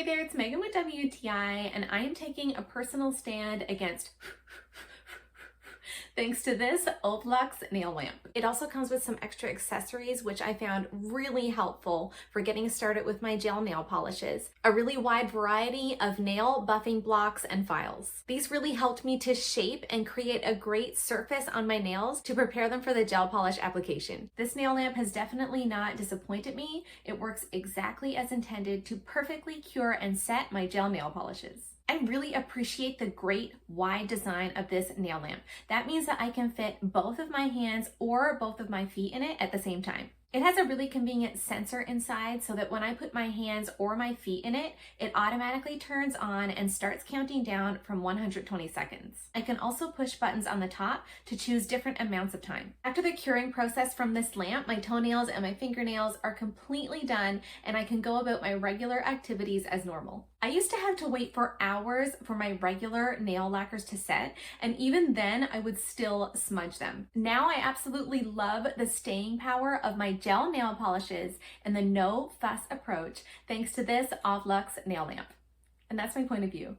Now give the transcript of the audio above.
Hey there, it's Megan with WTI, and I am taking a personal stand against thanks to this OVLUX nail lamp. It also comes with some extra accessories, which I found really helpful for getting started with my gel nail polishes. A really wide variety of nail buffing blocks and files. These really helped me to shape and create a great surface on my nails to prepare them for the gel polish application. This nail lamp has definitely not disappointed me. It works exactly as intended to perfectly cure and set my gel nail polishes. I really appreciate the great wide design of this nail lamp. That means that I can fit both of my hands or both of my feet in it at the same time. It has a really convenient sensor inside so that when I put my hands or my feet in it, it automatically turns on and starts counting down from 120 seconds. I can also push buttons on the top to choose different amounts of time. After the curing process from this lamp, my toenails and my fingernails are completely done and I can go about my regular activities as normal. I used to have to wait for hours for my regular nail lacquers to set, and even then I would still smudge them. Now I absolutely love the staying power of my gel nail polishes and the no fuss approach thanks to this OVLUX nail lamp. And that's my point of view.